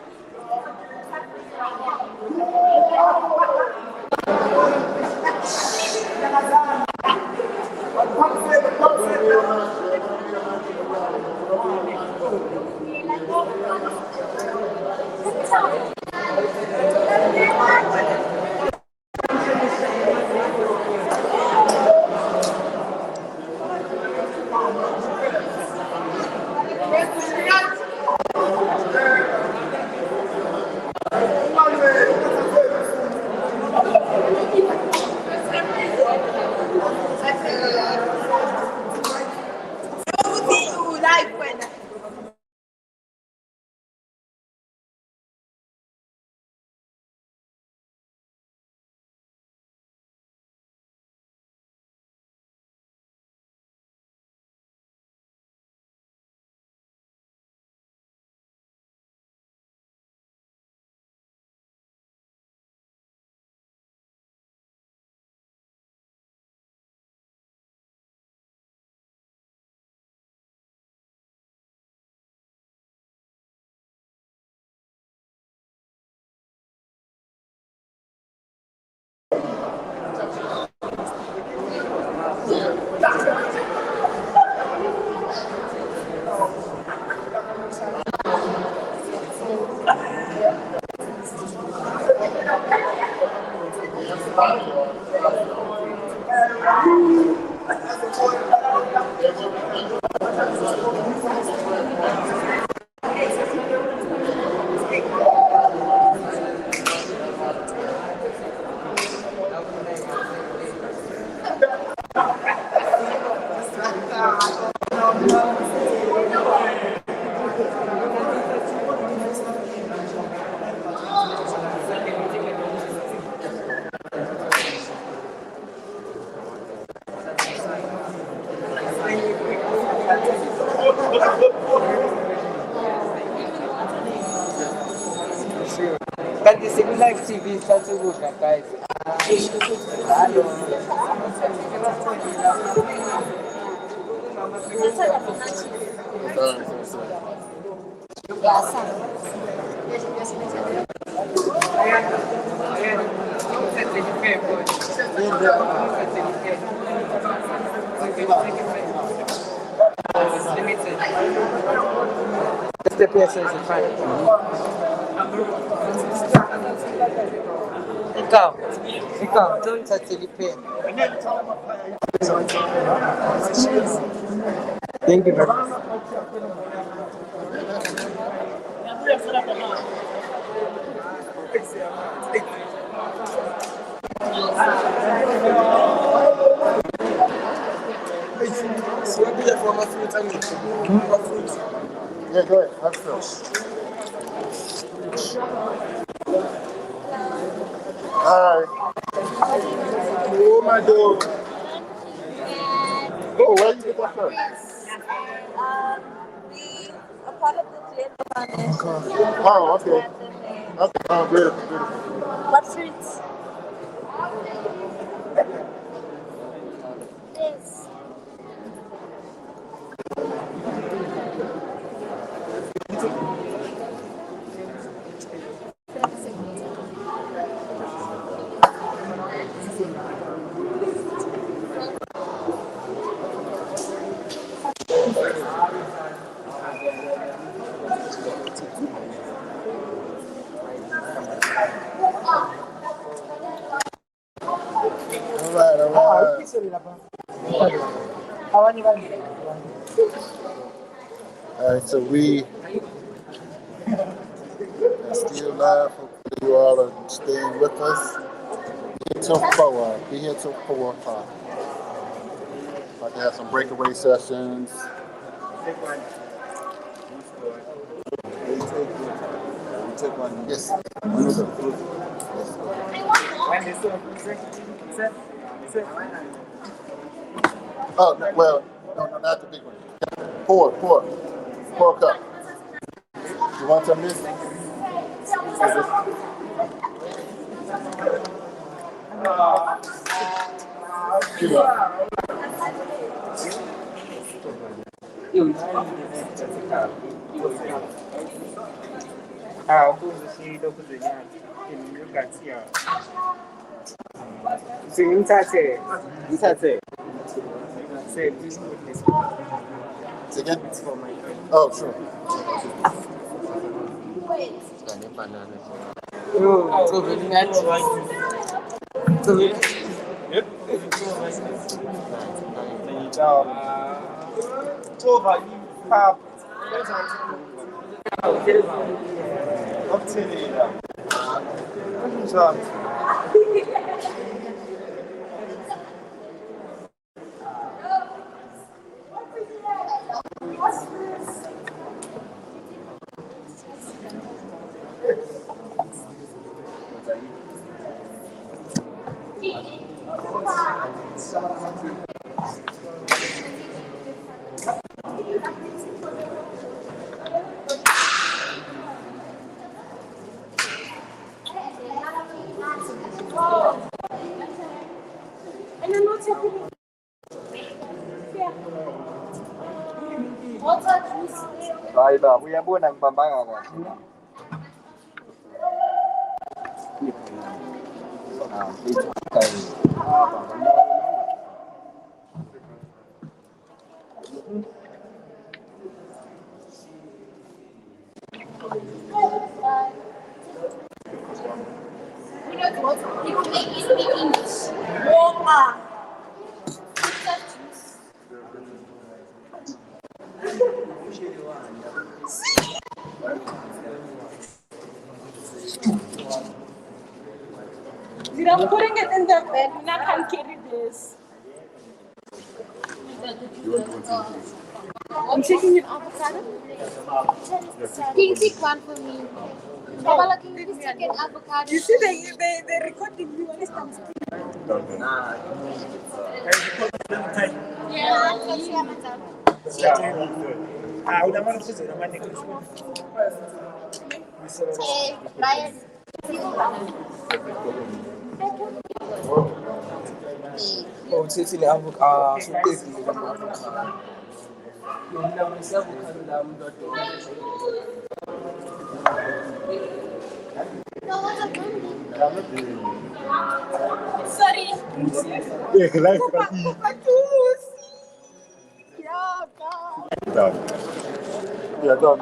activists satsukudla guys. Hello. The person is fine. Ikaw, don't touch the pen. Thank you very much. Yeah, go ahead. Let's go. Hi. Oh, my dog. Oh, where you get that from? We are part of the Glen Foundation. Oh, okay. Okay. Oh, beautiful, beautiful. What fruits? Yes. All right, so we are still live. Hopefully you all are staying with us. Be here till 4. Be here till 4 o'clock. About to have some breakaway sessions. We take one. Yes. Oh, well, no, not the big one. Pour a cup. You want some of this? Give up. Again? Oh, sure. Baik, punya pun yang pampangan kan. Itu kayak You can make it speak English. I'm putting it in the bed and I can't carry this. I'm taking an avocado. Can you take one for me? Papa, can you please take an avocado? You see, they recording you on this time. Brian. Oh, it's in the avocado. So take it. No, no, it's avocado. Sorry. Yeah, done.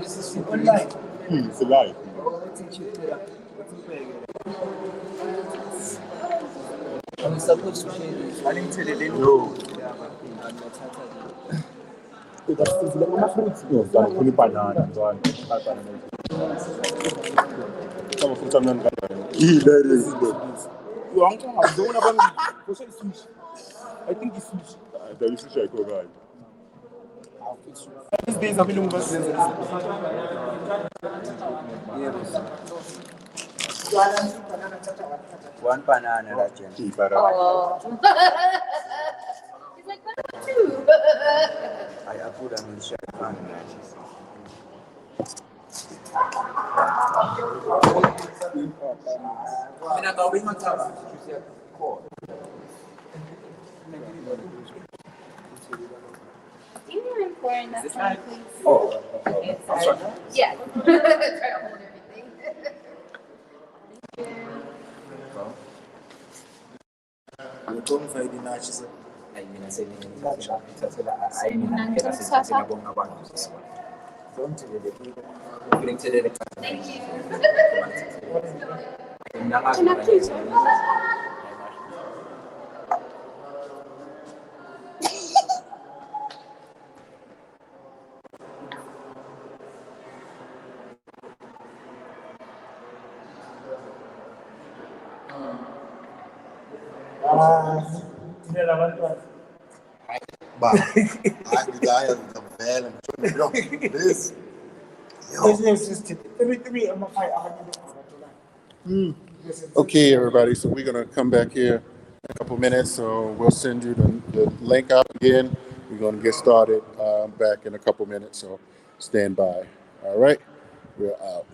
This is online. It's alive. I'm supposed to share this. I didn't tell you. No. Ngifuna ibanana njalo. Kama futhi amnani kanjani? Ile is. Wonke ngizona abantu kusho isushi. I think it's sushi. Da isushi ayikho kahle. These days abelungu basenzela. One banana that Jen. Oh. He's like, what are two? I put them in share. Do you even pour in that one, please? Oh, I'm sorry. Yeah. Try to hold everything. Thank you. Can I please? Okay, everybody. So we're gonna come back here in a couple minutes. So we'll send you the link out again. We're gonna get started back in a couple minutes. So stand by. All right, we're out.